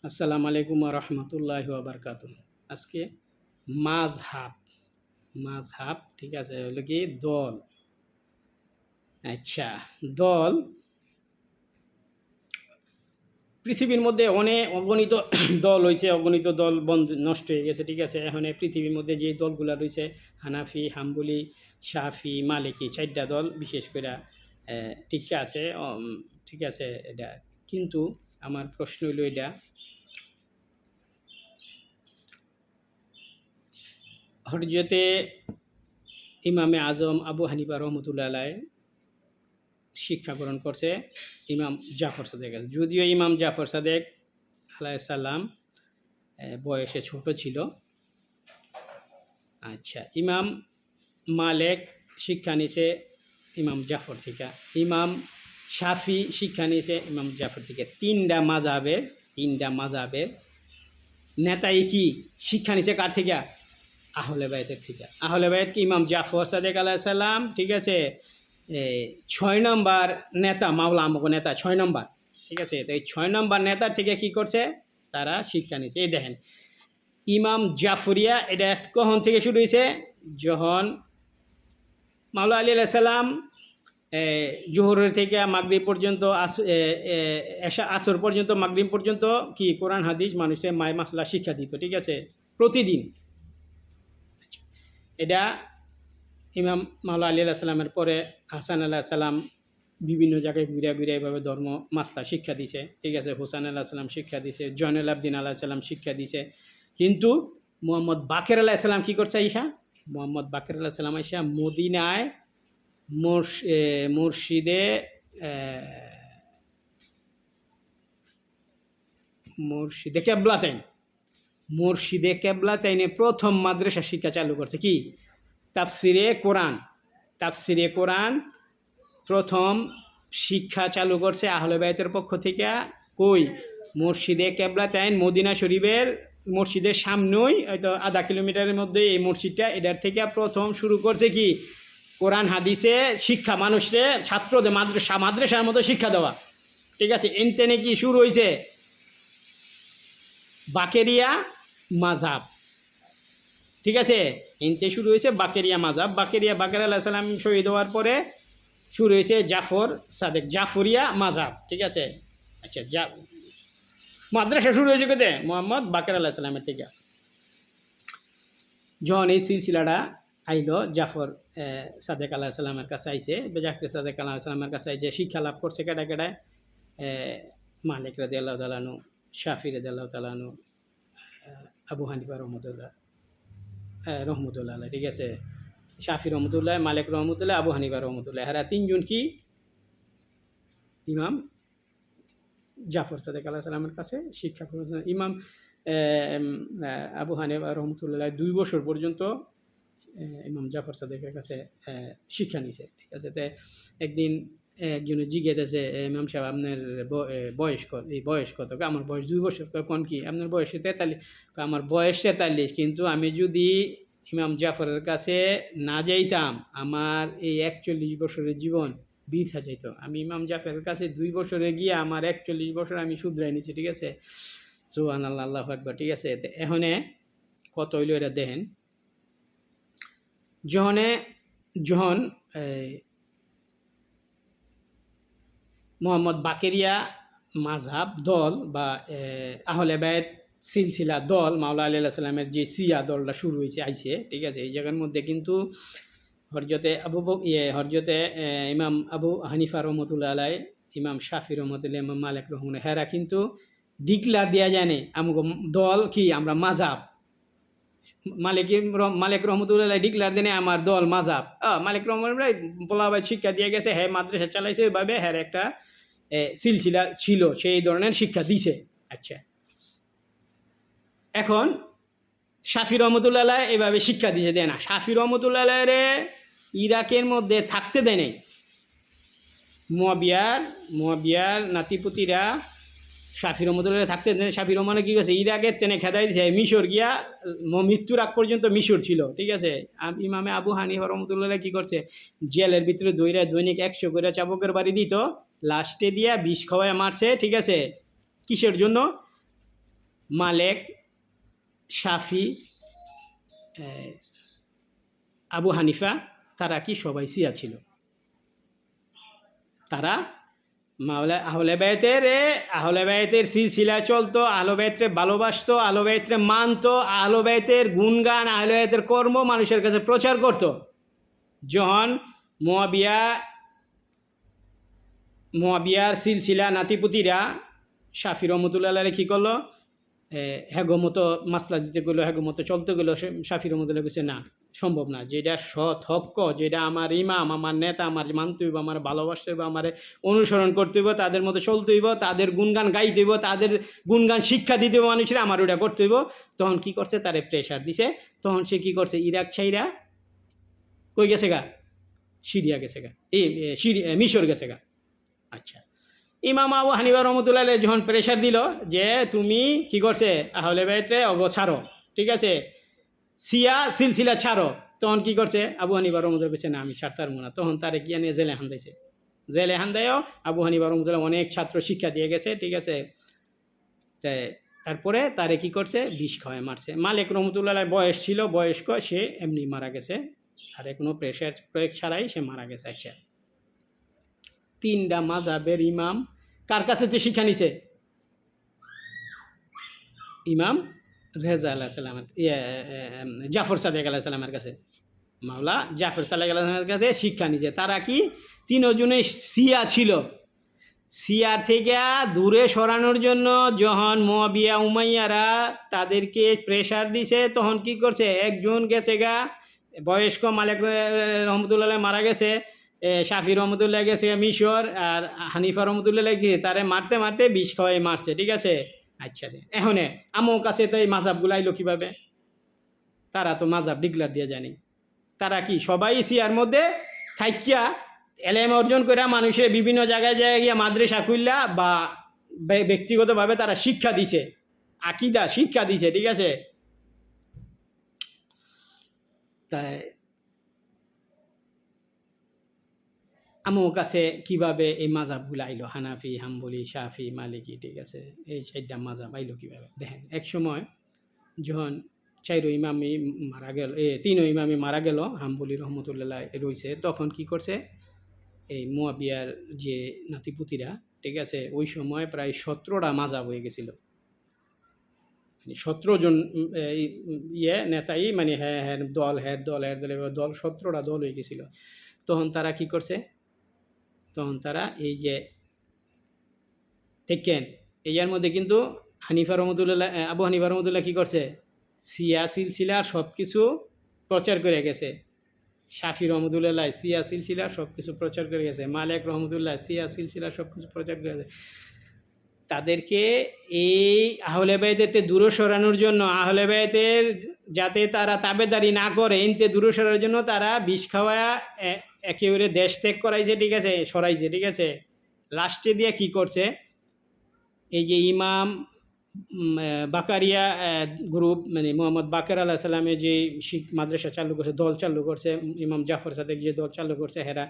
আসসালামু আলাইকুম রহমতুল্লাহ বারকাত। আজকে মাযহাব মাযহাব ঠিক আছে, হলো কি দল। আচ্ছা, দল পৃথিবীর মধ্যে অনেক অগণিত দল হয়েছে, অগণিত দল বন্ধ নষ্ট হয়ে গেছে। ঠিক আছে, এখন পৃথিবীর মধ্যে যে দলগুলো রয়েছে হানাফি, হাম্বলি, শাফি, মালিকি, চারটা দল বিশেষ করে ঠিক আছে। ঠিক আছে এটা, কিন্তু আমার প্রশ্ন হইল এটা, হরজতে ইমামে আজম আবু হানিফা রহমতুল্লাহ আলাইহ শিক্ষা গ্রহণ করছে ইমাম জাফর সাদেক। যদিও ইমাম জাফর সাদেক আলাইসাল্লাম বয়সে ছোট ছিল। আচ্ছা, ইমাম মালেক শিক্ষা নিছে ইমাম জাফর থেকে, ইমাম শাফি শিক্ষা নিছে ইমাম জাফর থেকে। তিনটা মাযহাবের নেতাই কি শিক্ষা নিছে কার থেকে? আহলে বায়তের থেকে। আহলে বায়ত কি ইমাম জাফর সাদেক আলাইসাল্লাম, ঠিক আছে, 6 নম্বর নেতা, মাওলা আমক নেতা 6 নম্বর। ঠিক আছে, তো এই 6 নম্বর নেতার থেকে কি করছে? তারা শিক্ষা নিছে। এই দেখেন, ইমাম জাফরিয়া এটা কখন থেকে শুরু হয়েছে? যখন মাওলা আলী আলাইসাল্লাম জোহরের থেকে মাগরিব পর্যন্ত, আসর পর্যন্ত, মাগরিব পর্যন্ত কি কোরআন হাদিস মানুষের মায় মাসলা শিক্ষা দিত। ঠিক আছে, প্রতিদিন। এটা ইমাম মাওলা আলী আলাইসাল্লামের পরে হাসান আলাইসাল্লাম বিভিন্ন জায়গায় ঘুরে ঘুরে এভাবে ধর্ম মাসলা শিক্ষা দিছে। ঠিক আছে, হুসান আলাইসাল্লাম শিক্ষা দিছে, জয়নুল আবদিন আলাইসাল্লাম শিক্ষা দিছে। কিন্তু মোহাম্মদ বাকের আলাইসাল্লাম কী করছে? মোহাম্মদ বাকের আলাইসাল্লাম আইসা মদিনায় মুর্শিদে মুর্শিদে কেবলাতাইনে প্রথম মাদ্রাসা শিক্ষা চালু করছে। কি? তাফসিরে কোরআন প্রথম শিক্ষা চালু করছে আহলে বায়তের পক্ষ থেকে। কই? মুর্শিদে কেবলাতাইন, মদিনা শরীফের মসজিদের সামনেই, হয়তো আধা কিলোমিটারের মধ্যে এই মসজিদটা। এটার থেকে প্রথম শুরু করছে কি কোরআন হাদিসে শিক্ষা, মানুষের ছাত্রদের মাদ্রাসার মতো শিক্ষা দেওয়া। ঠিক আছে, এনতেনে কি শুরু হয়েছে? বাকেরিয়া মাযহাব। ঠিক আছে, এনতে শুরু হয়েছে বাকেরিয়া মাযহাব। বাকের আলাইসাল্লাম শহীদ হওয়ার পরে শুরু হয়েছে জাফর সাদেক, জাফরিয়া মাযহাব। ঠিক আছে, আচ্ছা, মাদ্রাসা শুরু হয়েছে কোথায়? মোহাম্মদ বাকের আলাইসাল্লামের থেকে। যখন এই সিলসিলাটা আইলো, জাফর সাদেক আলাইসাল্লামের কাছে আইছে, জাফর সাদেক আলাইসাল্লামের কাছে আইছে, শিক্ষা লাভ করছে কেডা কেডায়? মালিক রাদিয়াল্লাহু তাআলা আনহু, শাফি রাদিয়াল্লাহু তাআলা আনহু, আবু হানিফা রহমতুল্লাহ আলাইহ। ঠিক আছে, শাফি রহমতুল্লাহ, মালিক রহমতুল্লাহ, আবু হানিফা রহমতুল্লাহ, এরা তিনজন কি ইমাম জাফর সাদেক আলাইসাল্লামের কাছে শিক্ষা করেছেন। ইমাম আবু হানিফা রহমতুল্লাহ 2 বছর পর্যন্ত ইমাম জাফর সাদেকের কাছে শিক্ষা নিছে। ঠিক আছে, তো একদিন একজনে জিজ্ঞেস ইমাম সাহেব আপনার বয়স কত? এই বয়স কত? আমার বয়স 2 বছর। কোন কি আপনার বয়স 43? আমার বয়স 43, কিন্তু আমি যদি ইমাম জাফরের কাছে না যাইতাম আমার এই 41 বছরের জীবন বৃথা যাইত। আমি ইমাম জাফরের কাছে 2 বছরে গিয়ে আমার 41 বছর আমি শুধরাই নিছি। ঠিক আছে, সুবহানাল্লাহ, আল্লাহু আকবার। ঠিক আছে, এখন কত হইল এটা দেখেন। যখন মোহাম্মদ বাকেরিয়া মাযহাব দল বা আহলে বায়ত সিলসিলা দল, মাওলা আলী আলাইসাল্লামের যে সিয়া দলটা শুরু আইছে। ঠিক আছে, এই জায়গার মধ্যে কিন্তু হরজতে ইমাম আবু হানিফা রহমতুল্লাহ আলাই, ইমাম শাফি রহমতুল্লাহ, ইমাম মালিক রহমতুল্লাহ, হেরা কিন্তু ডিক্লার দেওয়া জানে আমুক দল কি আমরা মাযহাব। মালিক রহমতুল্লাহ ডিক্লার দেনে আমার দল মাযহাব। মালিক রহমতুল্লাহ বলাবাই শিক্ষা দিয়ে গেছে, হ্যাঁ মাদ্রাসা চালাইছে, ওইভাবে হ্যাঁ একটা সিলসিলা ছিল, সেই ধরনের শিক্ষা দিছে। আচ্ছা, এখন শাফি রহমতুল্লাহ এভাবে শিক্ষা দিছে, দেয় না। শাফি রহমতুল্লাহ রে ইরাকের মধ্যে থাকতে দেয় নাই। মুয়াবিয়ার নাতিপুতিরা শাফি রহমতুল্লাহ থাকতে দেয়। শাফি রহমানে কী করছে? ইরাকের তেনে খেদাই দিছে, মিশর গিয়া মৃত্যুর আগ পর্যন্ত মিশর ছিল। ঠিক আছে, ইমামে আবু হানিফা রহমতুল্লাহ কী করছে? জেলের ভিতরে দৈনিক 100 করে চাবকের বাড়ি দিত, লাস্টে দিয়া বিষ খাওয়ায় মারছে। ঠিক আছে, কিসের জন্য? মালেক, শাফি, আবু হানিফা, তারা কি সবাই শিয়া ছিল। তারা আহলে বাইতের সিলসিলা চলতো, আহলে বাইতরে ভালোবাসতো, আহলে বাইতরে মানতো, আহলে বাইতের গুণগান, আহলে বাইতের কর্ম মানুষের কাছে প্রচার করত। যখন মুয়াবিয়ার সিলসিলা নাতিপুতিরা শাফি রহমতুল্লাহ কী করলো, হ্যাগো মতো মাসলা দিতে গেলো, হ্যাগো মতো চলতে গেলো। শাফি রহমতুল্লাহ বলছে না, সম্ভব না, যেটা সৎ হক্ক, যেটা আমার ইমাম, আমার নেতা, আমার মানতে হইব, আমার ভালোবাসতে হইব, আমার অনুসরণ করতে হইব, তাদের মতো চলতে হইব, তাদের গুণগান গাইতে হইব, তাদের গুণগান শিক্ষা দিতে হইব মানুষের, আমার ওটা করতে হইব। তখন কী করছে, তারে প্রেশার দিছে। তখন সে কী করছে, ইরাক ছাইরা কই গেছে গা, সিরিয়া গেছে গা, মিশর গেছে গা। আচ্ছা, ইমাম আবু হানিফা রহমতুল্লাহ যখন প্রেশার দিল যে তুমি কি করছে আহলে বাইতে ছাড়ো, ঠিক আছে, সিয়া সিলসিলা ছাড়ো, তখন কি করছে আবু হানিফা রহমতুল্লাহ বলছে না, আমি ছাড়তে পারবো না। তখন তারে গিয়ে নিয়ে জেলে হান্দাইছে। জেলে হান্দায়ও আবু হানিফা রহমতুল্লাহ অনেক ছাত্র শিক্ষা দিয়ে গেছে, ঠিক আছে। তারপরে তারে কি করছে, বিষ খাওয়ায় মারছে। মালিক রহমতুল্লাহ বয়স ছিল, বয়স্ক, সে এমনি মারা গেছে, তারে কোনো প্রেশার প্রয়োগ ছাড়াই সে মারা গেছে। আচ্ছা, তিনটা মাযহাবের ইমাম কার কাছে যে শিক্ষা নিছে, ইমাম রেজা আলাইহিস সালামের, জাফর সাদেক আলাইহিস সালামের কাছে, মাওলা জাফর সাদেক আলাইহিস সালামের কাছে শিক্ষা নিছে। তারা কি তিনজনে শিয়া ছিল। শিয়ার থেকে দূরে সরানোর জন্য যখন মুয়াবিয়া উমাইয়ারা তাদেরকে প্রেশার দিছে, তখন কি করছে, একজন গেছে গা বয়স্ক, মালিক রহমতুল্লাহ মারা গেছে, শাফি রহমতুল্লাহ গেছে মিশর, আর হানিফা রহমতুল্লাহ গিয়ে তারে মারতে মারতে বিষ খাওয়াই মারছে, ঠিক আছে। আচ্ছা, এখন আমার কাছে তো এই মাযহাবগুলো আইলো কীভাবে, তারা তো মাযহাব ডিক্লার দিয়ে জানি। তারা কি সবাই শিয়ার মধ্যে থাইকিয়া এলেম অর্জন করে মানুষের বিভিন্ন জায়গায় গিয়া মাদ্রাসা খুললা বা ব্যক্তিগতভাবে তারা শিক্ষা দিছে, আকীদা শিক্ষা দিছে, ঠিক আছে। তাই আমার কাছে কীভাবে এই মাযহাবগুলো আইলো, হানাফি, হাম্বলি, শাফি, মালিকি, ঠিক আছে, এই 4টা মাযহাব আইলো কীভাবে দেখেন। এক সময় যখন 4 ইমামই মারা গেল, 3 ইমামই মারা গেল, হাম্বলি রহমতুল্লাহ রয়েছে, তখন কি করছে, এই মুয়াবিয়ার যে নাতিপুতিরা, ঠিক আছে, ওই সময় প্রায় 17টা মাযহাব হয়ে গেছিল। 17 জন নেতাই, মানে হ্যাঁ দল 17টা দল হয়ে গেছিল। তখন তারা কি করছে, তখন তারা এই যে দেখেন, এর মধ্যে কিন্তু হানিফা রহমতুল্লাহ, আবু হানিফা রহমতুল্লাহ কী করছে, সিয়া সিলসিলার সব কিছু প্রচার করে গেছে। শাফি রহমতুল্লাহ সিয়া সিলসিলার সব কিছু প্রচার করে গেছে। মালিক রহমতুল্লাহ সিয়া সিলসিলার সব কিছু প্রচার করে গেছে। তাদেরকে এই আহলে বাইতেতে দূরে সরানোর জন্য, আহলে বাইতের যাতে তারা তাবেদারি না করে, এনতে দূরে সরানোর জন্য তারা বিষ খাওয়া একেবারে দেশ ত্যাগ করাইছে, ঠিক আছে, সরাইছে, ঠিক আছে। লাস্টে দিয়ে কি করছে, এই যে ইমাম বাকারিয়া গ্রুপ, মানে মোহাম্মদ বাকের আলাইহিস সালামের যে শিখ মাদ্রাসা চালু করছে, দল চালু করছে, ইমাম জাফর সাদেক যে দল চালু করছে, হেরা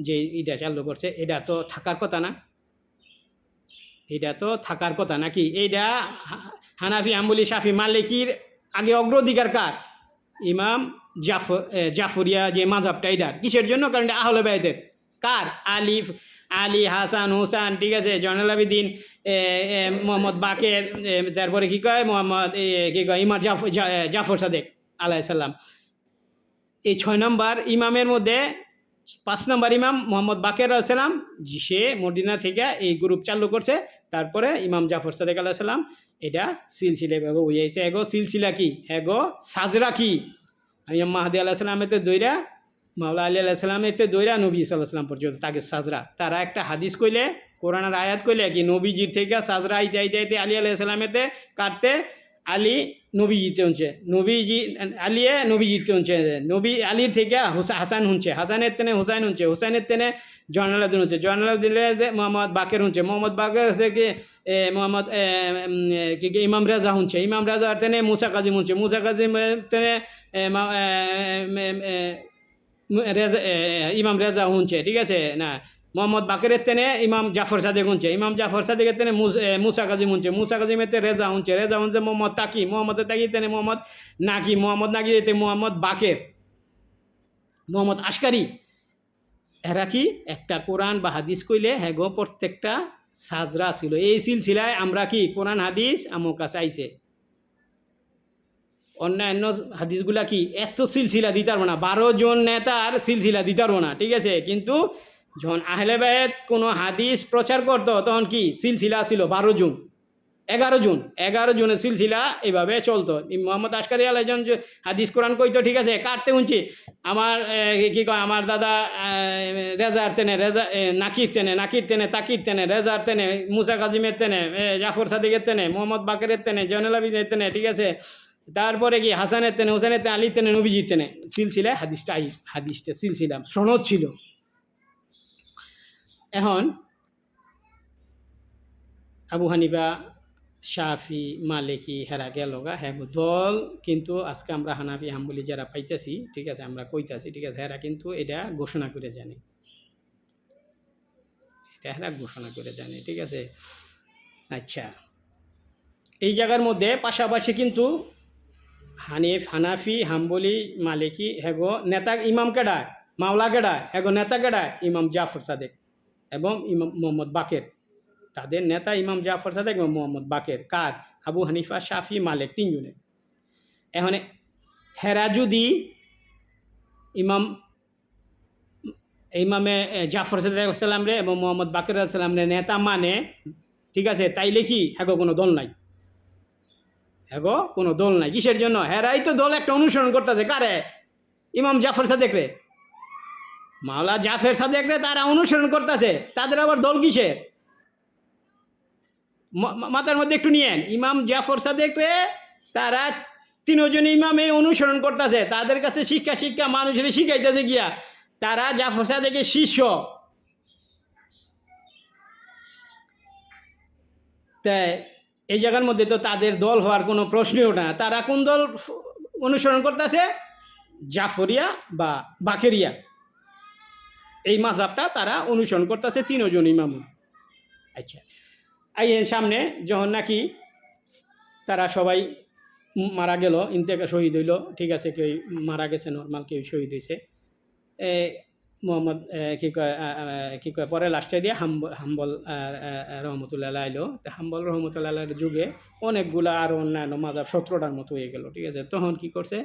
যে এটা চালু করছে, এটা তো থাকার কথা না, এটা তো থাকার কথা নাকি? এইটা হানাফি, হাম্বলি, শাফি, মালিকির আগে অগ্রাধিকার কার? ইমাম জাফরিয়া যে মাযহাবটা, এটার কিসের জন্য? কারণ এটা আহলে বাইতের। কার? আলী, হাসান, হুসান, ঠিক আছে, জয়নুল আবেদিন, মোহাম্মদ বাকের, তারপরে কী কয় মোহাম্মদ কী কয় ইমাম জাফর সাদেক আলাইহিস সালাম। এই 6 নম্বর ইমামের মধ্যে 5 নম্বর ইমাম মোহাম্মদ বাকের আলাইহিস সালাম, সে মদিনা থেকে এই গ্রুপ চালু করছে। তারপরে ইমাম জাফর সাদেক আলাইহিস সালাম এটা সিলসিলা এগো হইয়াছে। এগো সিলসিলা কি, এগো সাজরা কি, ইমাম মাহদি আলাইহিস সালামেতে দইরা, মাওলা আলী আলাইহিস সালামেতে দইরা নবী সাল্লাল্লাহু আলাইহি সাল্লাম পর্যন্ত তাকে সাজরা। তারা একটা হাদিস কইলে, কোরআনের আয়াত কইলে কি, নবীজির থেকে সাজরা আইতে আলী আলাইহিস সালামেতে কাটতে, আলী নবীজিতে হচ্ছে, আলিয়ে নবীজিতে হচ্ছে, নবী আলীর থেকে হাসান হচ্ছে, হাসানের তেনে হুসাইন হচ্ছে, হুসাইনের তেনে জয়নুল আবেদিন হচ্ছে, জয়নুল আবেদিনে মোহাম্মদ বাকের হচ্ছে, মোহাম্মদ বাকের হচ্ছে কি মোহাম্মদ কি ইমাম রেজা হচ্ছে, ইমাম রেজার তেনে মুসা কাজিম হচ্ছে, মুসা কাজিম তেনে ইমাম রেজা হচ্ছে, ঠিক আছে না। মোহাম্মদ বাকেরের তেনে ইমাম জাফর সাদেক উনছে, ইমাম জাফর সাদেকের তেনে মুসা কাজিম উনছে, মুসা কাজিমের তেনে রেজা উনছে, রেজা উনছে মোহাম্মদ তাকি, মোহাম্মদ তাকি তেনে মোহাম্মদ নাকি, মোহাম্মদ নাকি এতে মোহাম্মদ বাকের, মোহাম্মদ আশকারি। এরা কি একটা কোরআন বা হাদিস কইলে হ্যাঁ গো প্রত্যেকটা সাজরা ছিল। এই সিলসিলায় আমরা কি কোরআন হাদিস আমার কাছে আইছে। অন্যান্য হাদিসগুলা কি এত সিলসিলা দিতে পারবো না, 12 জন নেতার সিলসিলা দিতে পারবো না, ঠিক আছে। কিন্তু যখন আহলে বায়াত কোনো হাদিস প্রচার করতো তখন কি সিলসিলা ছিল 12 জন, 11 জনের সিলসিলা এভাবে চলতো। মোহাম্মদ আশকারি আলাইজন যে হাদিস কোরআন কইতো, ঠিক আছে, কাটতে উনছি আমার কি কয় আমার দাদা রেজার তেনে, রেজা নাকির তেনে, নাকির তেনে তাকির তেনে, রেজার তেনে, মুসা কাজিমের তেনে, জাফর সাদিকের তেনে, মোহাম্মদ বাকেরের তেনে, জয়নুল আবিদিনের তেনে, ঠিক আছে, তারপরে কি হাসানের তেনে, হোসেনের তেনে, আলীর তেনে, নবীজির তেনে, সিলসিলায় হাদিসটা সিলসিলা সনদ ছিল। এখন আবু হানিফা, শাফি, মালিকি হেরা গেল গা, হ্যাঁ দল কিন্তু আজকে আমরা হানাফি হাম্বলি যারা পাইতেছি, ঠিক আছে, আমরা কইতাছি, ঠিক আছে, হেরা কিন্তু এটা ঘোষণা করে জানে, এটা হেরা ঘোষণা করে জানে, ঠিক আছে। আচ্ছা, এই জায়গার মধ্যে পাশাপাশি কিন্তু হানাফি, হাম্বলি, মালিকি হেগো নেতা ইমাম কেডায়, মাওলা কেডায়, হেগো নেতা কেডায় ইমাম জাফর সাদেক এবং ইমাম মোহাম্মদ বাকের। তাদের নেতা ইমাম জাফর সাদেক এবং মোহাম্মদ বাকের। কার? আবু হানিফা, শাফি, মালিক, তিনজনের। এখন হেরা যদি ইমামে জাফর সাদেক সাল্লাম রে এবং মোহাম্মদ বাকের সাল্লাম রে নেতা মানে, ঠিক আছে, তাইলে কি হেগো কোনো দল নাই, হেগো কোনো দল নাই। কিসের জন্য? হেরাই তো দল একটা অনুসরণ করতেছে। কারে? ইমাম জাফর সাদেক রে, মাওলা জাফর সাদেক রে তারা অনুসরণ করতেছে, তাদের আবার দল কিসের? মাথার মধ্যে একটু নিয়েন, ইমাম জাফর সাদেক রে তারা তিনজন ইমামে অনুসরণ করতেছে, তাদের কাছে শিক্ষা মানুষের শিখাইতেছে গিয়া, তারা জাফর সাদেকের শিষ্য। তাই এই জায়গার মধ্যে তো তাদের দল হওয়ার কোনো প্রশ্নই ওঠে না। তারা কোন দল অনুসরণ করতেছে? জাফরিয়া বা বাকেরিয়া, এই মাযহাবটা তারা অনুসরণ করতেছে তিনজন ইমাম। আচ্ছা, আইয়েন সামনে যখন নাকি তারা সবাই মারা গেল, ইন্তেকাল শহীদ হইল, ঠিক আছে, কেউ মারা গেছে নর্মাল, কেউ শহীদ হয়েছে, মোহাম্মদ কি কয় পরে লাস্টে দিয়ে হাম্বল রহমতুল্লাহ আইলো। হাম্বল রহমতুল্লাহ যুগে অনেকগুলা আরও অন্যান্য মাযহাব 17টার মতো হয়ে গেল, ঠিক আছে। তখন কি করছে,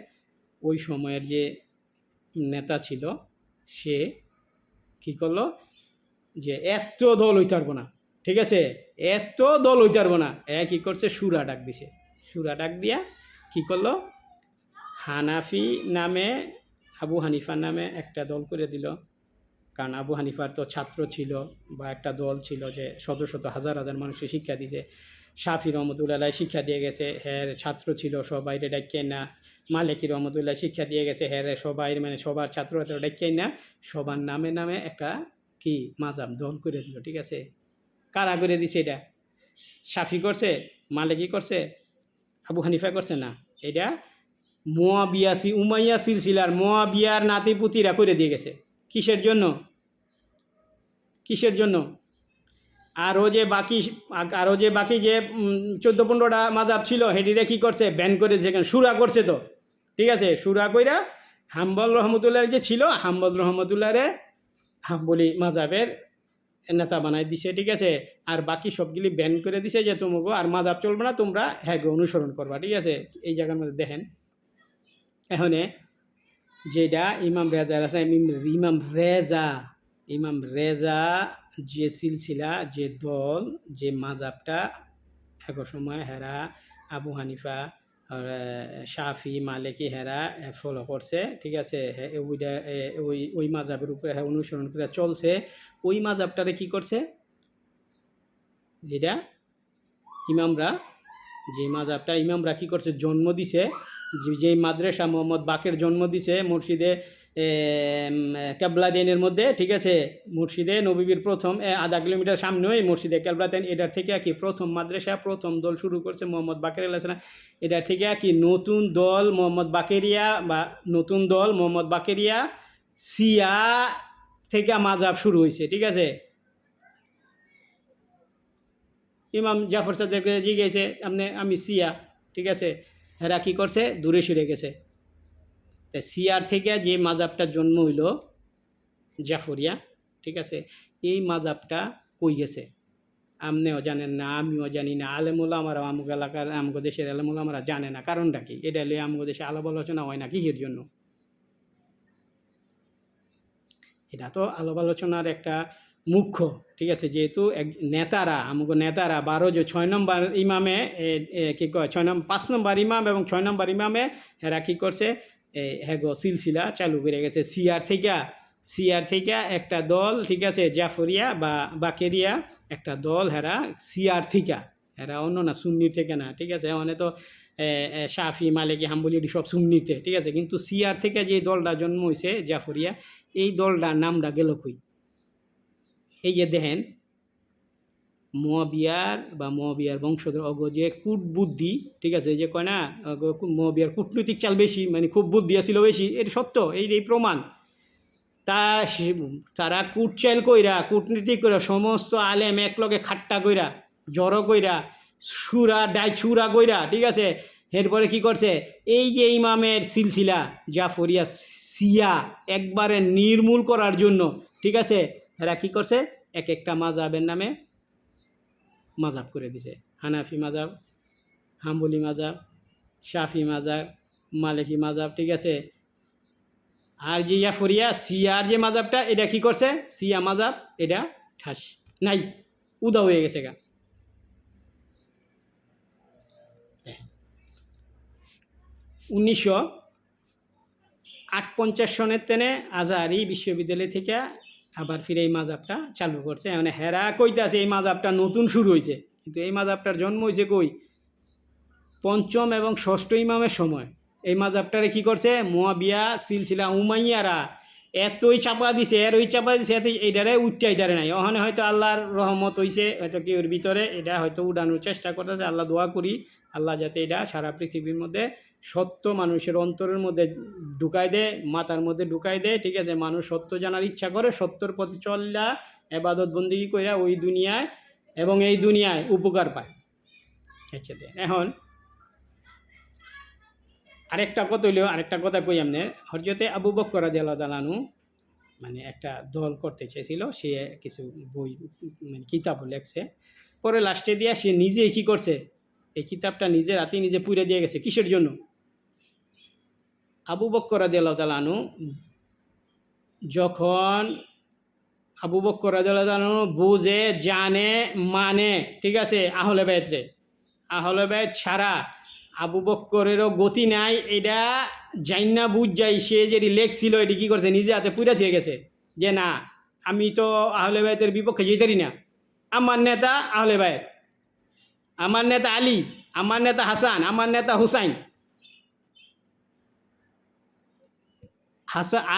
ওই সময়ের যে নেতা ছিল সে কি করলো, যে এত দল হইতে পারবো না, ঠিক আছে, এত দল হইতে পারবো না, কী করছে, সুরা ডাক দিছে। সুরা ডাক দিয়া কি করলো, হানাফি নামে আবু হানিফার নামে একটা দল করে দিল। কারণ আবু হানিফার তো ছাত্র ছিল বা একটা দল ছিল যে শত শত হাজার হাজার মানুষকে শিক্ষা দিছে। শাফি রহমতুল্লাহ শিক্ষা দিয়ে গেছে, হ্যাঁ ছাত্র ছিল সবাই ডাক্কে না। মালিকি রহমতুল্লাহ শিক্ষা দিয়ে গেছে, হ্যাঁ সবাই মানে সবার ছাত্র ডাক্কে না, সবার নামে নামে একটা কি মাযহাব দল করে দিল, ঠিক আছে। কারা করে দিছে এটা? শাফি করছে, মালিকি করছে, আবু হানিফা করছে না, এটা উমাইয়া সিলসিলার মুয়াবিয়ার নাতিপুতিরা করে দিয়ে গেছে। কিসের জন্য? কিসের জন্য? আরও যে বাকি যে 14-15টা মাযহাব ছিল হেডিরে কি করছে, ব্যান করে দিয়েছে, সুরা করছে তো, ঠিক আছে। সুরা কইরা হাম্বল রহমতুল্লাহ যে ছিল, হাম্বল রহমতুল্লাহরে হাম্বলি মাযহাবের নেতা বানাই দিছে, ঠিক আছে। আর বাকি সবগুলি ব্যান করে দিছে যে তোমাকে আর মাযহাব চলবে না, তোমরা হ্যাঁ অনুসরণ করবা, ঠিক আছে। এই জায়গার মধ্যে দেখেন এখানে যেটা ইমাম রেজা যে সিলসিলা, যে দল, যে মাযহাবটা এক সময় হেরা আবু হানিফা, শাফি, মালিকি হেরা ফলো করছে, ঠিক আছে। ওই মাযহাবের উপরে অনুসরণ করে চলছে। ওই মাযহাবটারে কি করছে, যেটা ইমামরা কি করছে, জন্ম দিছে, যে মাদ্রাসা মোহাম্মদ বাকের জন্ম দিছে মুর্শিদে কেবলাতেইনের মধ্যে, ঠিক আছে। মুর্শিদে নবীর প্রথম আধা কিলোমিটার সামনে ওই মুর্শিদে কেবলাতেইন, এটার থেকে কি প্রথম মাদ্রাসা, প্রথম দল শুরু করছে মোহাম্মদ বাকের আলাইহিস সালাম। এটার থেকে কি নতুন দল মোহাম্মদ বাকেরিয়া শিয়া থেকে মাযহাব শুরু হয়েছে, ঠিক আছে। ইমাম জাফর সাদেরকে জিজ্ঞেসে আমি শিয়া, ঠিক আছে, এরা কী করছে, দূরে সরে গেছে। তাই শিয়ার থেকে যে মাযহাবটার জন্ম হইল জাফরিয়া, ঠিক আছে, এই মাযহাবটা কই গেছে আপনিও জানেন না, আমিও জানি না, আলেমুল্লাহ আমরা আমুক এলাকার আমগো দেশের আলেমুল্লাহ আমরা জানে না। কারণটা কি? এটা হলে আমগো দেশে আলাপ আলোচনা হয় না কিসের জন্য? এটা তো আলাপ আলোচনার একটা মুখ্য, ঠিক আছে। যেহেতু নেতারা আমগো নেতারা 12 যে 6 নম্বর ইমামে কী কয় 5 নম্বর ইমাম এবং 6 নম্বর ইমামে এরা কী করছে, হ্যাগো সিলসিলা চালু করে গেছে সিয়ার থেকে একটা দল, ঠিক আছে, জাফরিয়া বা বাকেরিয়া একটা দল, হেরা সিয়ার থেকে, এরা অন্য না, সুন্নির থেকে না, ঠিক আছে। মানে তো শাফি মালিকি হাম্বলি সব সুন্নিতে, ঠিক আছে, কিন্তু সিয়ার থেকে যে দলটা জন্ম হয়েছে জাফরিয়া, এই দলটার নামটা গেল কই? এই যে দেখেন মুয়াবিয়ার বংশধর যে কূট বুদ্ধি, ঠিক আছে, যে কয় না মুয়াবিয়ার কূটনৈতিক চাল বেশি, মানে খুব বুদ্ধি ছিল বেশি, এটা সত্য, এই প্রমাণ। তারা কূটচাইল কইরা কূটনীতি কইরা সমস্ত আলেম একলগে খাট্টা কইরা জড়ো কইরা সুরা কইরা, ঠিক আছে, এরপরে কি করছে, এই যে ইমামের সিলসিলা জাফরিয়া সিয়া একবারে নির্মূল করার জন্য, ঠিক আছে, এরা কি করছে, এক একটা মাযহাবের নামে মাযহাব করে দিছে। হানাফি মাযহাব, হাম্বলি মাযহাব, শাফি মাযহাব, মালিকি মাযহাব, ঠিক আছে। আর যে জাফরিয়া সিয়ার যে মাযহাবটা, এটা কি করছে, সিয়া মাযহাব এটা ঠাস নাই, উদা হয়ে গেছে গা। 1958 সনের তেনে আজহারি বিশ্ববিদ্যালয় থেকে আবার ফিরে এই মাযহাবটা চালু করছে। মানে হেরা কইতাছে এই মাযহাবটা নতুন শুরু হয়েছে, কিন্তু এই মাযহাবটার জন্ম হয়েছে কই, 5ম এবং 6ষ্ঠ ইমামের সময়। এই মাযহাবটারে কী করছে, মুয়াবিয়া সিলসিলা উমাইয়ারা এতই চাপা দিছে, এত এইটারে উঠাইতারে নাই। ওখানে হয়তো আল্লাহর রহমত হইছে, হয়তো কেউর ভিতরে এটা হয়তো উঠানোর চেষ্টা করতেছে। আল্লাহ দোয়া করি, আল্লাহ যাতে এটা সারা পৃথিবীর মধ্যে সত্য মানুষের অন্তরের মধ্যে ঢুকাই দেয়, মাথার মধ্যে ঢুকাই দেয়, ঠিক আছে। মানুষ সত্য জানার ইচ্ছা করে, সত্যর প্রতি চল্লা এবাদত বন্দেগী কইরা ওই দুনিয়ায় এবং এই দুনিয়ায় উপকার পায়। এখন আরেকটা কথা কই আপনার, হযরতে আবু বকর রাদিয়াল্লাহু তাআলা আনহু মানে একটা দল করতে চেয়েছিল, সে কিছু বই মানে কিতাব লেখছে, পরে লাস্টে দিয়া সে নিজেই কী করছে, এই কিতাবটা নিজের হাতে নিজে পুড়ে দিয়ে গেছে। কিসের জন্য? আবু বকর রাদিয়াল্লাহু তাআলা আনহু যখন আবু বকর রাদিয়াল্লাহু তাআলা আনহু বুঝে জানে মানে, ঠিক আছে, আহলে বায়ত ছাড়া আবু বক্করেরও গতি নাই, এটা জাইন্না বুঝ যাই, সে যেটি লেখছিল এটি কী করছে, নিজে হাতে পুরা দিয়ে গেছে যে না, আমি তো আহলে বায়তের বিপক্ষে যেতেরি না, আমার নেতা আহলে বায়ত, আমার নেতা আলী, আমার নেতা হাসান, আমার নেতা হুসাইন,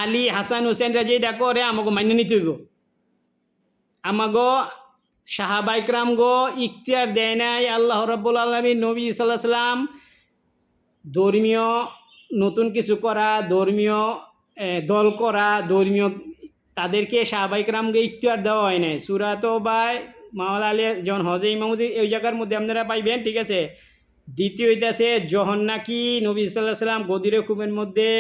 আলী হাসান হুসাইনরা যেটা করে আমাকে মান্য নিতে হইব। আমাগো সাহাবা ইকরাম গো ইখতিয়ার দেয় নাই আল্লাহ রাব্বুল আলামিন নবী সাল্লাল্লাহু আলাইহি সাল্লাম ধর্মীয় নতুন কিছু করা, ধর্মীয় দল করা, ধর্মীয় তাদেরকে সাহাবা ইকরামকে ইখতিয়ার দেওয়া হয় নাই। সূরা তাওবায় মাওলা আলী যখন হজে ইমামতি এই জায়গার মধ্যে আপনারা পাইবেন, ঠিক আছে। দ্বিতীয় হইতাছে যখন নাকি নবী সাল্লাল্লাহু আলাইহি সাল্লাম গদিরে খুবের মধ্যে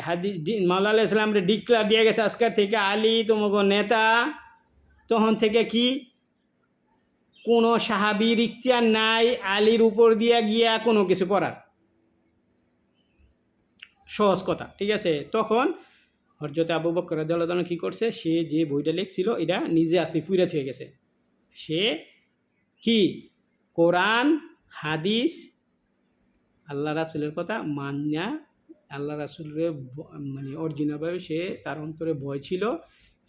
হাদিস মাওলা আলাইহিস সালামরে ডিক্লার দিয়ে গেছে আজকের থেকে আলী তোমাগো নেতা, তখন থেকে কি কোনো সাহাবীর ইখতিয়ার নাই আলীর উপর দিয়া গিয়া কোনো কিছু করার, সহজ কথা, ঠিক আছে। তখন হযরত আবু বকর রাদিয়াল্লাহু তাআলা কী করছে, সে যে বইটা লিখছিল এটা নিজে হাতে পুড়ে হয়ে গেছে। সে কি কোরআন হাদিস আল্লাহ রাসূলের কথা মান্না, আল্লাহ রাসূলের মানে অরিজিনালভাবে সে তার অন্তরে ভয় ছিল,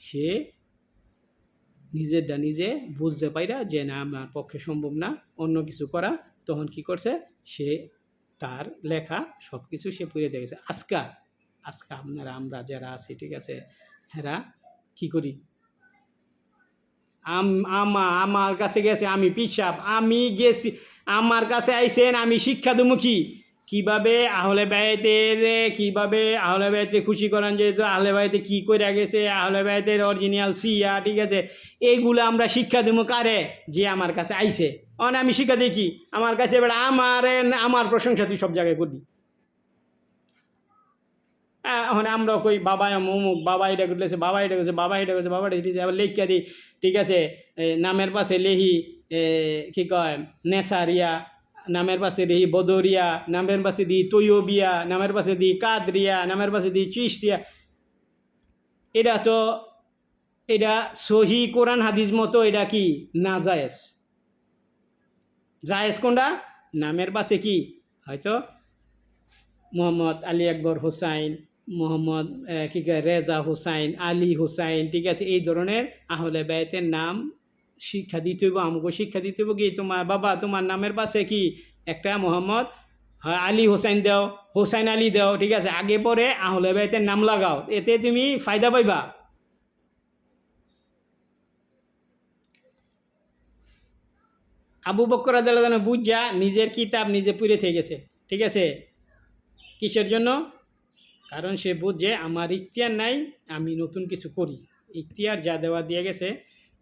সে নিজেরটা নিজে বুঝতে পাইরা যে না আমার পক্ষে সম্ভব না অন্য কিছু করা, তখন কি করছে, সে তার লেখা সব কিছু সে পুড়ে দিয়ে গেছে। আজকা আমরা যারা আছি, ঠিক আছে, হেরা কি করি, আমার কাছে গেছে, আমি পিসাব, আমি গেছি, আমার কাছে আইসেন, আমি শিক্ষা দেবো কি, কিভাবে আহলে বায়াতের কিভাবে আহলে বায়াতকে খুশি করান, যেহেতু আহলে বায়াতে কী করে গেছে, আহলে বায়াতের অরিজিনাল সিয়া, ঠিক আছে, এইগুলো আমরা শিক্ষা দেবো কারে, যে আমার কাছে আইছে। অনে আমি শিক্ষা দিই কি, আমার কাছে এবার আমার প্রশংসা তুই সব জায়গায় করবি। এখন আমরা কই বাবা অমুক, বাবা এটা করতেছে, বাবা এটা করছে, বাবা এটা করছে, বাবা এটা করছে, আবার লেখিয়া দিই, ঠিক আছে, নামের পাশে লেহি কি কয় নেসারিয়া, নামের পাশে দিই বদরিয়া, নামের পাশে দিই তৈয়বিয়া, নামের পাশে দিই কাদরিয়া, নামের পাশে দিই চিশতিয়া। এটা তো এটা সহি কোরআন হাদিস মতো এটা কি না জায়েজ। জায়েজ কোনটা, নামের পাশে কি হয়তো মোহাম্মদ আলী আকবর হোসাইন, মোহাম্মদ কি কয় রেজা হোসাইন, আলী হোসাইন, ঠিক আছে, এই ধরনের আহলে বায়াতের নাম শিক্ষা দিতে হইব, আমাকে শিক্ষা দিতে হইব কি, তোমার বাবা তোমার নামের পাশে কি একটা মোহাম্মদ আলী হোসাইন দাও, হোসাইন আলী দাও, ঠিক আছে, আগে পরে আহলে বায়াতের নাম লাগাও, এতে তুমি ফায়দা পাইবা। আবু বকর রাদিয়াল্লাহু আনহু বুঝা নিজের কিতাব নিজে পুড়ে থেকে গেছে, ঠিক আছে, কিসের জন্য, কারণ সে বুঝে আমার ইখতিয়ার নাই, আমি নতুন কিছু করি। ইখতিয়ার যা দেওয়া দিয়ে গেছে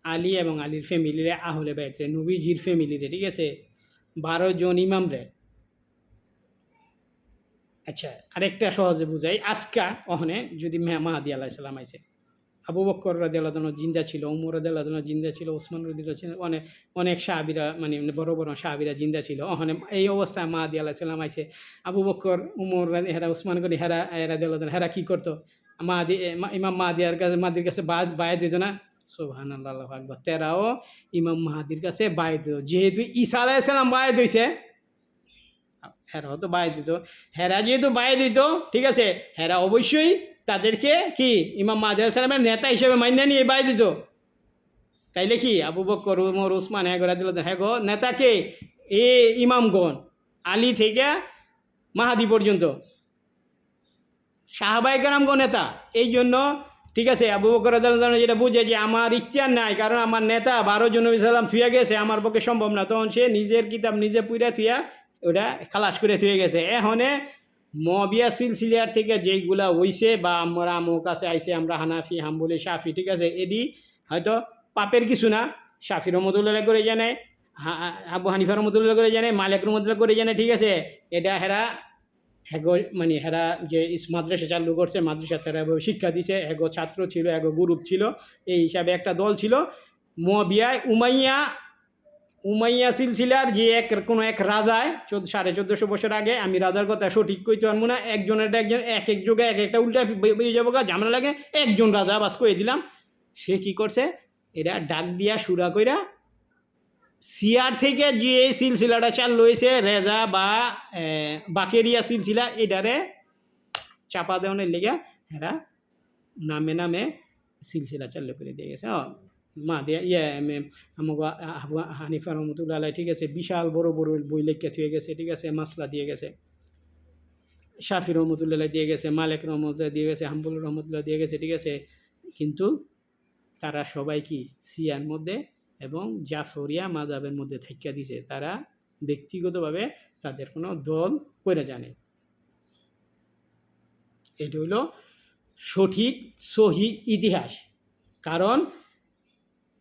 আলী এবং আলীর ফ্যামিলিরে, আহলে বায়াতরে, নবীজির ফ্যামিলিরে, ঠিক আছে, 12 জন ইমামরে। আচ্ছা, আরেকটা সহজে বুঝাই, আজকা ওখানে যদি মাহাদি আলাইহিস সালাম আইছে, আবু বকর রাদিয়াল্লাহু আনহু জিন্দা ছিল, উমর রাদিয়াল্লাহু আনহু জিন্দা ছিল, ওসমান রাদিয়াল্লাহু ছিল, অনেক অনেক সাহাবীরা, মানে বড় বড় সাহাবীরা জিন্দা ছিল। ওখানে এই অবস্থায় মাহাদি আলাইহিস সালাম আইছে, আবু বকর উমর হেরা ওসমান গনি হেরা রাদিয়াল্লাহু আনহু হেরা কী করতো, মাহাদি ইমাম মাহাদির কাছে বায়াত দিত না। সুবহানাল্লাহ, আল্লাহু আকবার। তেরাও ইমাম মাহাদির কাছে বায়াত দিত, যেহেতু ঈসা আলাইহিস সালাম বায়াত হইছে, হেরাও তো বায়াত দিত। হেরা যেহেতু বায়াত দিত, ঠিক আছে, হেরা অবশ্যই তাদেরকে কি ইমাম মাহাদি আলাইহিস সালামের নেতা হিসেবে মাইনা নিয়ে বায়াত দিত। তাইলে কি আবু বকর উমর ওসমান হ্যাঁ দিল, হ্যাঁ গো নেতাকে এ ইমামগণ, আলী থেকে মাহাদি পর্যন্ত সাহাবায়ে কেরামগণ নেতা। এই জন্য, ঠিক আছে, আবু বকর রাদিয়াল্লাহু আনহু যেটা বুঝে যে আমার ইখতিয়ার নাই, কারণ আমার নেতা 12 জন নবী সাল্লাম থুয়া গেছে, আমার পক্ষে সম্ভব না, তখন সে নিজের কিতাব নিজে পুইরা থুয়া ওটা খালাস করে থুয়ে গেছে। এখনে মুআবিয়া সিলসিলার থেকে যেইগুলা হইছে, বা আমরা আমার কাছে আইছে, আমরা হানাফি হাম্বলি শাফি, ঠিক আছে, এডি হয়তো পাপের কিছু না। শাফি রহমতুল্লাহ করে জানে, আবু হানিফা রহমতুল্লাহ করে জানে, মালিক রহমতুল্লাহ করে জানে, ঠিক আছে, এটা হেরা হেগো মানে হেরা যে মাদ্রাসা চালু করছে, মাদ্রাসা তারা শিক্ষা দিছে, হেগো ছাত্র ছিল, হেগো গ্রুপ ছিল, এই হিসাবে একটা দল ছিল। মুআবিয়ায় উমাইয়া সিলসিলার যে কোনো এক রাজায় 1450 বছর আগে, আমি রাজার কথা সঠিক কইতে পারবো না, একজনের একজন এক এক যুগে এক একটা উল্টা বেরিয়ে যাবো, ঝামেলা লাগে, একজন রাজা বাস করে দিলাম, সে কি করছে, এরা ডাক দিয়া সুরা কইরা সিয়ার থেকে যে সিলসিলাটা চালু হয়েছে, রেজা বা বাকেরিয়া সিলসিলা, এটারে চাপা দেওয়ানের লেগে এরা নামে নামে সিলসিলা চালু করে দিয়ে গেছে। মা দিয়া আমাকে হানিফা রহমতুল্লাহ আলাই, ঠিক আছে, বিশাল বড় বড় বই লেখা থুয়ে গেছে, ঠিক আছে, মাসলা দিয়ে গেছে, শাফি রহমতুল্লাহ দিয়ে গেছে, মালিক রহমতুল্লাহ দিয়ে গেছে, হাম্বুল রহমতুল্লাহ দিয়ে গেছে, ঠিক আছে, কিন্তু তারা সবাই কি সিয়ার মধ্যে এবং জাফরিয়া মাযহাবের মধ্যে থাইকা দিছে, তারা ব্যক্তিগতভাবে তাদের কোনো দল করে জানে। এটা হলো সঠিক সহি ইতিহাস। কারণ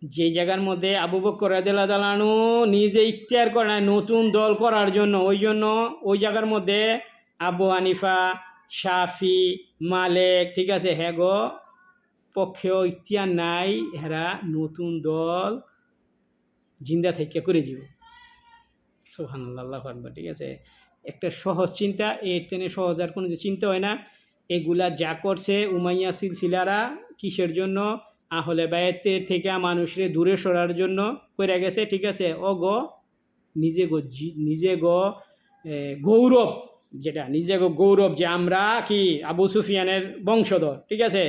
যে জায়গার মধ্যে আবু বকর রাদিয়াল্লাহু তাআলা আনহু নিজে ইখতিয়ার করে না নতুন দল করার জন্য, ওই জন্য ওই জায়গার মধ্যে আবু হানিফা, শাফি, মালিক, ঠিক আছে, হ্যাগো পক্ষেও ইখতিয়ার নাই, হেরা নতুন দল জিন্দা থেকে করে দিব। সুবহানাল্লাহ, আল্লাহু আকবার, ঠিক আছে, একটা সহজ চিন্তা, এর তেনে সহজ আর কোনো চিন্তা হয় না। এগুলা যা করছে উমাইয়া সিলসিলারা কিসের জন্য, আহলে বায়াতের থেকে মানুষের দূরে সরার জন্য করে গেছে, ঠিক আছে, নিজে গো গৌরব, যেটা নিজে গো গৌরব যে আমরা কি আবু সুফিয়ানের বংশধর, ঠিক আছে,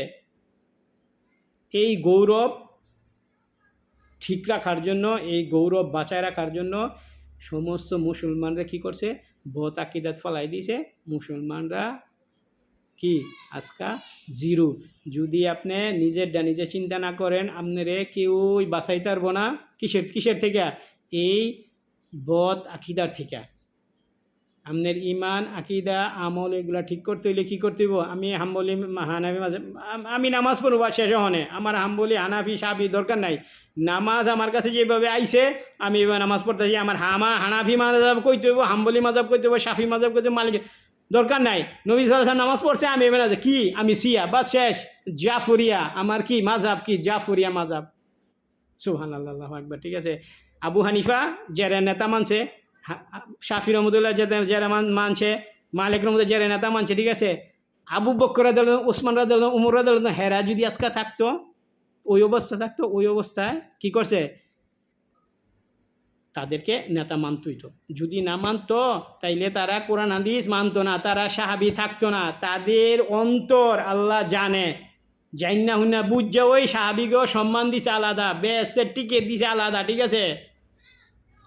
এই গৌরব ঠিক রাখার জন্য, এই গৌরব বাঁচায় রাখার জন্য সমস্ত মুসলমানরা কি করছে, বদ আকিদাত ফলাই দিয়েছে। মুসলমানরা কি আজকা জিরো। যদি আপনি নিজেরটা নিজে চিন্তা না করেন, আপনারে কেউই বাঁচাইতে পারবো না। কিসের থেকে? এই বদ আকিদার থেকে। আপনার ইমান আকিদা আমল এগুলা ঠিক করতে হইলে কী করতে হইব? আমি হাম্বলি হানাফি মাঝে আমি নামাজ পড়ব শেষ হনে, আমার হাম্বলি হানাফি সাফি দরকার নাই। নামাজ আমার কাছে যেভাবে আইছে আমি এবার নামাজ পড়তেছি। আমার হানাফি মাজাব কইতে হইব, হাম্বলি মাজাব কইতে হইব, সাফি মাজাব কইতে হইব, মালিক দরকার নাই। নবী সাল্লাল্লাহু আলাইহি ওয়াসাল্লাম নামাজ পড়ছে, আমি এবার কি আমি সিয়া বাস শেষ। জাফরিয়া আমার কি মাজাব, কি জাফরিয়া মাজাব। সুবহানাল্লাহ, আল্লাহু আকবার। ঠিক আছে, আবু হানিফা যারা নেতা মানছে, শাফি রহমতুল্লাহ যারা মানছে, মালিক রহমতুল্লাহ যারা নেতা মানছে, ঠিক আছে, আবু বকর রাদিয়াল্লাহু আনহু, উসমান রাদিয়াল্লাহু আনহু, উমর রাদিয়াল্লাহু আনহু, হেরা যদি আজকে থাকতো, ওই অবস্থা থাকতো, ওই অবস্থায় কি করছে? তাদেরকে নেতা মানতই তো। যদি না মানতো তাইলে তারা কোরআন হাদিস মানতো না, তারা সাহাবি থাকতো না। তাদের অন্তর আল্লাহ জানে, জাইন্না হুন্না বুঝছে, ওই সাহাবিকেও সম্মান দিছে আলাদা, বেসের টিকে দিছে আলাদা। ঠিক আছে,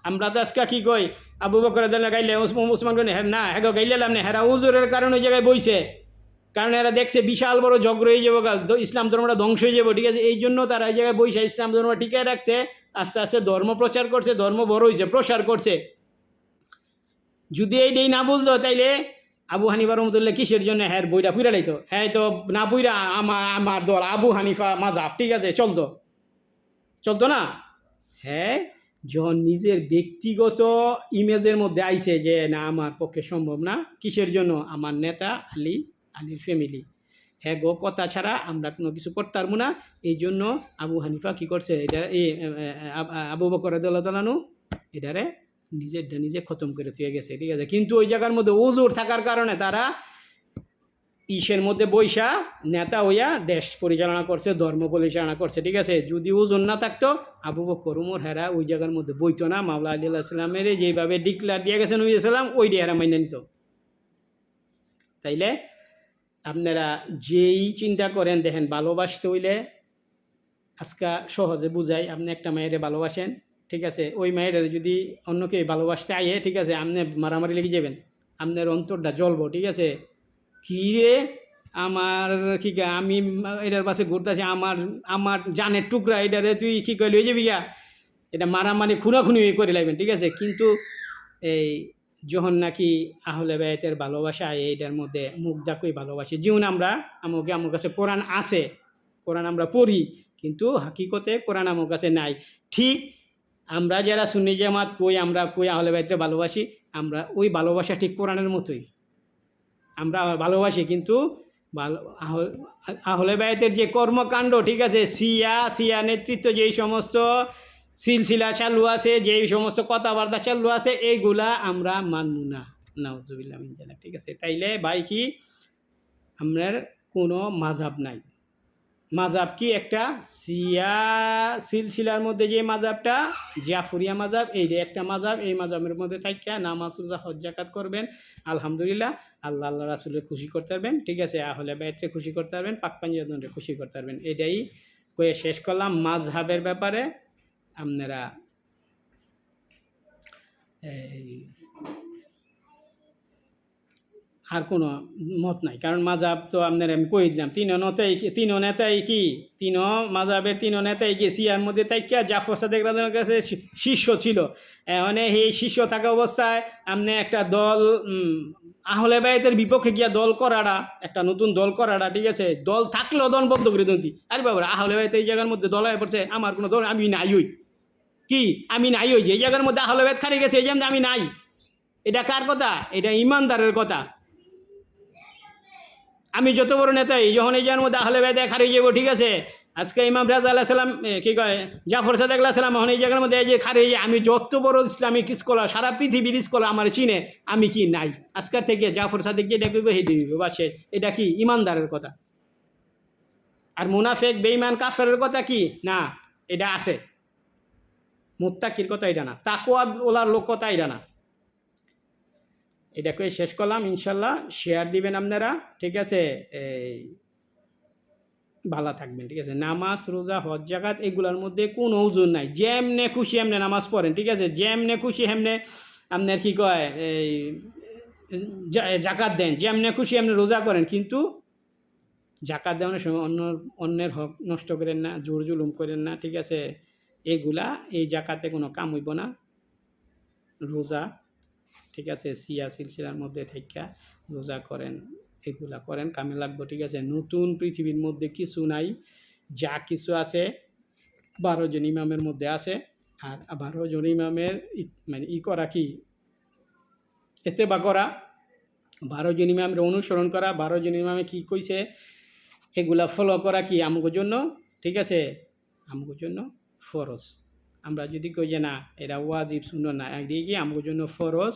আমরা তো আজকে কী কই, আবু বকর গাইলে উসমান গনি না হ্যাঁ গাইলাম না, হেরা উজুরের কারণে ওই জায়গায় বইছে, কারণ এরা দেখছে বিশাল বড় ঝগড়া হয়ে যাবো, ইসলাম ধর্মটা ধ্বংস হয়ে যাবো। ঠিক আছে, এই জন্য তারা এই জায়গায় বইছে, ইসলাম ধর্ম টিকায় রাখছে, আস্তে আস্তে ধর্ম প্রচার করছে, ধর্ম বড় হয়েছে, প্রসার করছে। যদি এইটাই না বুঝলো তাইলে আবু হানিফা রহমতুল্লাহ কিসের জন্য হ্যাঁ বইটা পুইরা লাইতো? হ্যাঁ তো না পুইরা আমার দল আবু হানিফা মাযহাব, ঠিক আছে, চলতো না। হ্যাঁ, যখন নিজের ব্যক্তিগত ইমেজের মধ্যে আইছে যে না আমার পক্ষে সম্ভব না, কিসের জন্য? আমার নেতা আলীর ফ্যামিলি, হ্যাঁ গো কথা ছাড়া আমরা কোনো কিছু করতে পারবো না। এই জন্য আবু হানিফা কী করছে, এটা আবু বকর রাদিয়াল্লাহু তাআলা আনহু এটারে নিজে খতম করে দিয়ে গেছে। ঠিক আছে, কিন্তু ওই জায়গার মধ্যে ওজোর থাকার কারণে তারা ইসের মধ্যে বৈশা নেতা হইয়া দেশ পরিচালনা করছে, ধর্ম পরিচালনা করছে। ঠিক আছে, যদি ওজন না থাকতো আবু বকর উমর হেরা ওই জায়গার মধ্যে বইতো না। মাওলা আলী আল্লাহ সাল্লামের যেইভাবে ডিক্লার দিয়ে গেছেন নবী সাল্লাম, ওইটি হেরা মাইনে নিত। তাইলে আপনারা যেই চিন্তা করেন, দেখেন ভালোবাসতে হইলে আজকা সহজে বুঝাই, আপনি একটা মেয়েরে ভালোবাসেন, ঠিক আছে, ওই মেয়ের যদি অন্যকে ভালোবাসতে আইয়ে, ঠিক আছে, আপনি মারামারি লেগে যাবেন, আপনার অন্তরটা জ্বলবো। ঠিক আছে, কী রে আমার কি আমি এটার পাশে ঘুরতেছি, আমার জানের টুকরা, এটারে তুই কী করে লয়ে যাবি গা, এটা মারামারি খুনাখুনি করে লাগবেন। ঠিক আছে, কিন্তু এই যখন নাকি আহলে বায়াতের ভালোবাসা এইটার মধ্যে মুখ ডাকুই ভালোবাসি, যেমন আমরা আমার কাছে কোরআন আছে, কোরআন আমরা পড়ি, কিন্তু হাকিকতে কোরআন আমার কাছে নাই। ঠিক আমরা যারা সুন্নি জামাত আমরা কই আহলে বায়াতকে ভালোবাসি, আমরা ওই ভালোবাসা ঠিক কোরআনের মতোই আমরা ভালোবাসি, কিন্তু আহলে বায়াতের যে কর্মকাণ্ড, ঠিক আছে, সিয়া নেতৃত্ব যেই সমস্ত সিলসিলা চালু আছে, যেই সমস্ত কথাবার্তা চালু আছে, এইগুলা আমরা মানব না, নাউজুবিল্লাহ মিন যালিক। ঠিক আছে, তাইলে ভাই কি আপনার কোনো মাযহাব নাই। মাযহাব কি একটা সিয়া সিলসিলার মধ্যে যে মাযহাবটা জাফরিয়া মাযহাব, এইটা একটা মাযহাব। এই মাযহাবের মধ্যে থাইকা নামাজ রোজা হজ যাকাত করবেন, আলহামদুলিল্লাহ আল্লাহ রাসূলের খুশি করতে পারবেন। ঠিক আছে, আহলে বায়াতকে খুশি করতে পারবেন, পাক পাঞ্জাতনকে খুশি করতে পারবেন। এটাই কয়ে শেষ করলাম মাযহাবের ব্যাপারে। আপনারা আর কোনো মত নাই, কারণ মাযহাব তো আপনার আমি কই দিলাম, তিন নেতাই মাযহাবের তিন নেতাই কি সিয়ার মধ্যে তাইকা জাফর সাদেক রাদিয়াল্লাহু কাছে শিষ্য ছিল। মানে এই শিষ্য থাকা অবস্থায় আপনি একটা দল আহলে বায়াতের বিপক্ষে গিয়া দল করাটা, একটা নতুন দল করাটা, ঠিক আছে, দল থাকলেও দল বন্ধ করে দিই। আরে বাবা, আহলে বায়াত এই জায়গার মধ্যে দল হয়ে পড়ছে, আমার কোনো দল আমি নাই হই, কি আমি নাই হই, এই জায়গার মধ্যে আহলে বায়াত খারে গেছে, এই যে আমি নাই। এটা কার কথা? এটা ইমানদারের কথা। আমি যত বড় নেতাই, যখন এই জায়গার মধ্যে আহলে বায়াত খারিয়ে যাবো, ঠিক আছে, আজকে ইমাম রাজা আলাইহিস সালাম কি কয় জাফর সাদেক আলাইহিস সালাম, এখন এই জায়গার মধ্যে এই যে খারিয়ে যায়, আমি যত বড় ইসলামিক স্কলার, সারা পৃথিবীর স্কলার আমার চিনে, আমি কি নাই? আজকের থেকে জাফর সাদেক যেটা করবো হেঁটে দিব বাসে। এটা কি ইমানদারের কথা? আর মুনাফেক বেঈমান কাফেরের কথা কি না? এটা আছে। মুত্তাকির কথা এটা না, তাকওয়া ওলার লোক কথা এটা না। এটাকে শেষ করলাম, ইনশাল্লাহ শেয়ার দিবেন আপনারা। ঠিক আছে, ভালো থাকবেন। ঠিক আছে, নামাজ রোজা হজ যাকাত এগুলোর মধ্যে কোনো ওজন নাই, যেমনে খুশি এমনি নামাজ পড়েন। ঠিক আছে, যেমনে খুশি এমনি আপনার কি কয় জাকাত দেন, যেমনে খুশি এমনি রোজা করেন, কিন্তু জাকাত দেওয়ার সময় অন্যের হক নষ্ট করেন না, জোর জুলুম করেন না। ঠিক আছে, এই জাকাতে কোনো কাম হইব না। রোজা ঠিক আছে, সিয়া সিলসিলার মধ্যে থেকে রোজা করেন, এগুলা করেন, কামে লাগবো। ঠিক আছে, নতুন পৃথিবীর মধ্যে কিছু নাই, যা কিছু আছে 12 জন ইমামের মধ্যে আছে। আর 12 জন ইমামের মানে করা কি, ইত্তেবা করা, 12 জন ইমামের অনুসরণ করা, 12 জন ইমামে কি কইছে এগুলা ফলো করা কি আমগোর জন্য, ঠিক আছে, আমগোর জন্য ফরজ। আমরা যদি কই যে না এটা ওয়াজিব সুন্নাহ না, এদিকে কি আমগোর জন্য ফরজ,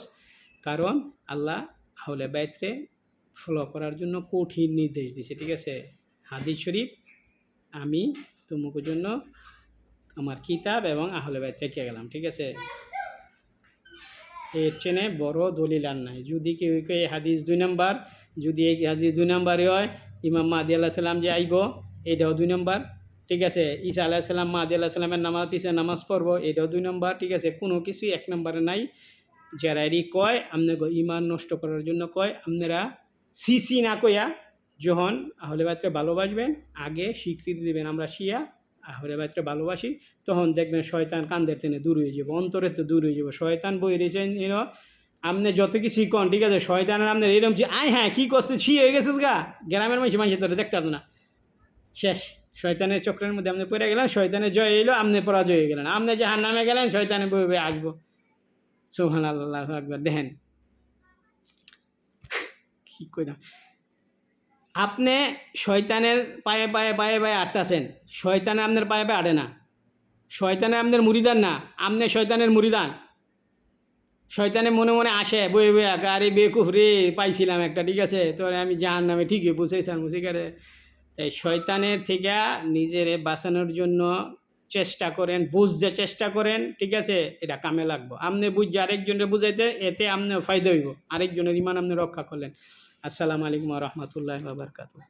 কারণ আল্লাহ আহলে বাইতরে ফলো করার জন্য কঠিন নির্দেশ দিয়েছে। ঠিক আছে, হাদিস শরীফ আমি তোমাদের জন্য আমার কিতাব এবং আহলে বাইত রেখে গেলাম। ঠিক আছে, এর চেনে বড় দলিল আর নাই। যদি কেউ এই হাদিস 2 নাম্বার, যদি এই হাদিস 2 নাম্বারই হয়, ইমাম মাহদি আলাইহিস সালাম যে আইব এটাও 2 নাম্বার। ঠিক আছে, ঈসা আলাইহিস সালাম মাহদি আলাইহিস সালামের নামাজ পিছনে নামাজ পড়বো, এটাও 2 নাম্বার। ঠিক আছে, কোনো কিছুই 1 নাম্বারে নাই। যারা এটি কয় আপনাকে ইমান নষ্ট করার জন্য কয়, আপনারা সিসি না কইয়া যখন আহলে বাইতকে ভালোবাসবেন, আগে স্বীকৃতি দেবেন আমরা শিয়া আহলে বাইতকে ভালোবাসি, তখন দেখবেন শয়তান কান্দের টেনে দূর হয়ে যাবো, অন্তরে তো দূর হয়ে যাবো। শয়তান বই রয়েছেন আপনি যত কিছুই কন, ঠিক আছে, শয়তানের আপনার এরকম যে আয় হ্যাঁ কী করছে ছি হয়ে গেছিস গা, গ্রামের মানুষ তোরা দেখতে পারতো না, শেষ। শয়তানের চক্রের মধ্যে আপনি পড়ে গেলেন, শয়তানের জয় এলো, আপনি পরাজয় হয়ে গেলেন, আপনি জাহান্নামে গেলেন, শয়তানে বই বই আসবো। সুবহানাল্লাহ আকবার। দেখেন কি কইলাম, আপনি শয়তানের পায়ে পায়ে পায়ে পায়ে আটতাছেন, শয়তানে আপনার পায়ে পায়ে আটে না, শয়তানে আপনার মুরিদান না, আপনি শয়তানের মুরিদান। শয়তানে মনে মনে আসে বয়ে বয়ে আরে বেকুফ রে পাইছিলাম একটা, ঠিক আছে, তোরে আমি জাহান্নামে ঠিকই বুঝেছিলাম বুঝিকারে। তাই শয়তানের থেকে নিজেরে বাঁচানোর জন্য চেষ্টা করেন, বুঝতে চেষ্টা করেন। ঠিক আছে, এটা কামে লাগবো। আপনি বুঝছে আরেকজনের বুঝাইতে, এতে আপনি ফায়দা হইব, আরেকজনের ইমান আপনি রক্ষা করলেন। আসসালামু আলাইকুম ওয়া রাহমাতুল্লাহি ওয়া বারাকাতুহু।